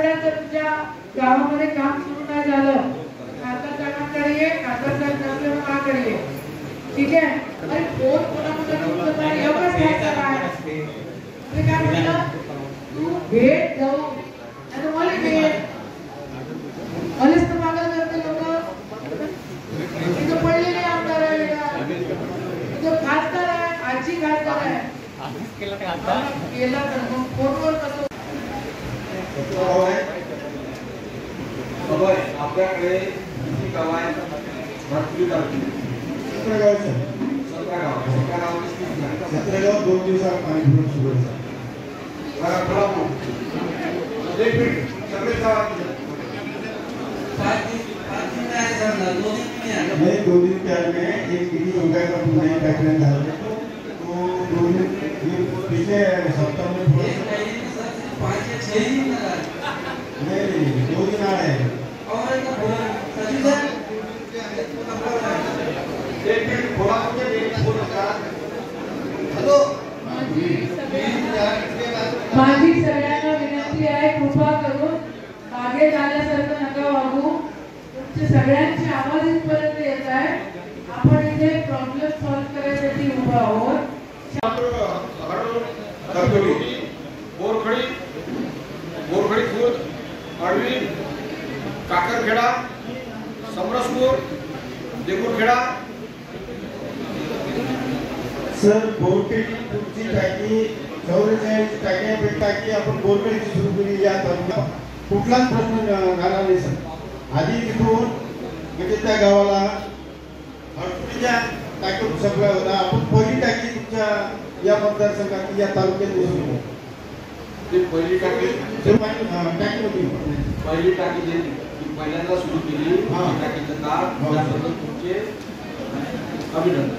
जर तुझ्या गावामध्ये काम सुरू नाही झालं खासदार साहेबांकडे ये, खासदार साहेब नसल्यावर ये, ठीक आहे? अरे फोन कोणाकडे तुमचं काय एवढंच घ्यायचं काय? मी काय म्हटलं, तू भेट जाऊ आणि मला भेट मलाच तर मागं करते लोक. तिथं पडलेले आमदार आहे का, तिथं खासदार आहे, आजी खासदार आहे, केलं तर मग फोनवर कसं आपल्याकडे किती गाव आहेत? सतरा गाव 2 दिवसात पाणी पुरवठा सुरू आहे. नहीं 2 दिन पहले में एक गिरी गंगा का नया कार्यक्रम था, तो 2 दिन पिछले सप्ताह में नहीं 2 दिन आ रहे हैं. हेलो माझी सगळ्यांना विनंती आहे, कृपा करून मागे जाण्यासारखं नका वागू. तुमचे सगळ्यांचे आवाज इथपर्यंत येत आहे. आपण इथे प्रॉब्लेम सॉल्व्ह करायसाठी उभा आहोत. बोरखडी खुर्द, आळवी, काकरखेडा, समरसपूर, देगुरखेडा. सर बोरखेडची टाकी 44 टाक्यापैकी टाकी आपण बोरखेडची सुरू केली. या तालुक्यात कुठलाच प्रश्न झाला नाही सर. आधी तिथून म्हणजे त्या गावाला हडकुळीच्या टाकीतून सप्लाय होता. आपण पहिली टाकी तुमच्या या मतदारसंघात या तालुक्यात सुरू पहिली टाकी टाकी होती. पहिली टाकी जी पहिल्यांदा सुरू केली टाकीचं काम त्याबद्दल तुमचे अभिनंदन.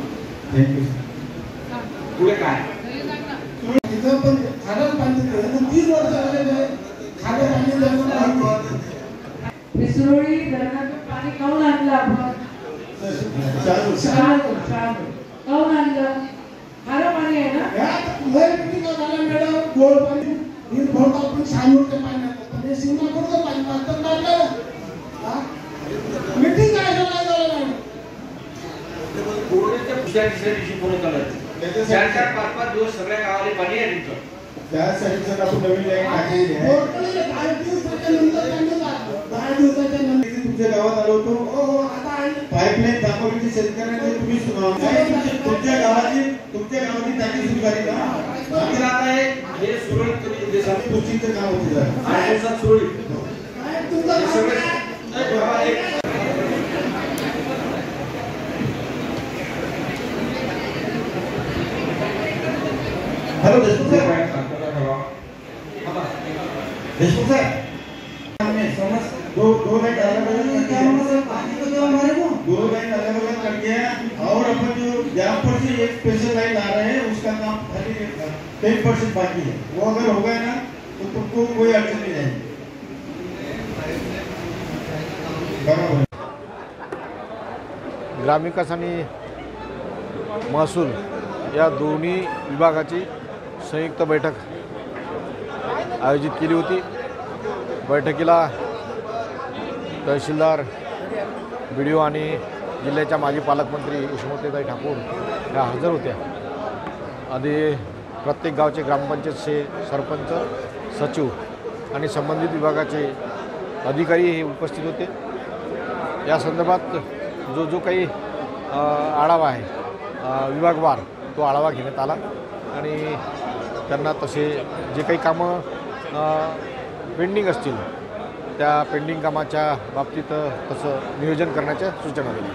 थँक्यू. पुढे काय तिथं पण खाणं पाणी 3 वर्ष झाले खाणं पाणी विसरोळी धरणातून पाणी काऊन आणलं आपण? काऊन आणलं? खारं पाणी आहे ना. मॅडम गोड पाणी निर्भर आपण शानूरचं पाणी पण शिवनापूरचं पाणी मात्र लागलं. मीटिंग काय झालं कोरोनाच्या दुसऱ्या तिसऱ्या दिवशी पूर्ण चालत 4-5 दिवस सगळ्या गावाला पाणी आहे तिथं. त्यासाठी सर आपण नवीन लाईन टाकलेली आहे. 10 दिवसाच्या नंतर तुमच्या गावात आलो होतो. पाईपलाईन दाखवली शेतकऱ्यांना तुम्ही तुमच्या गावाची टाकी सुरू झाली ना. आता हे सुरळीत उद्देशाने तुमचं काम होतं 8 दिवसात सुरळीत हेलो देशमुख साहब समझ दो लाइन अलग अलग करके और अपन जो जहाँ पर से एक स्पेशल लाइन आ रहे हैं उसका काम खाली 10% बाकी है. वो अगर हो गया ना तो तुमको कोई अड़चन नहीं जाएगी. बराबर. ग्रामविकास आणि महसूल या दोन्ही विभागाची संयुक्त बैठक आयोजित केली होती. बैठकीला तहसीलदार, BDO आणि जिल्ह्याच्या माजी पालकमंत्री यशोमतीताई ठाकूर ह्या हजर होत्या. आधी प्रत्येक गावचे ग्रामपंचायतचे सरपंच, सचिव आणि संबंधित विभागाचे अधिकारी हे उपस्थित होते. या संदर्भात जो काही आढावा आहे विभागवार तो आढावा घेण्यात आला आणि त्यांना तसे जे काही कामं पेंडिंग असतील त्या पेंडिंग कामाच्या बाबतीत तसं नियोजन करण्याच्या सूचना दिल्या.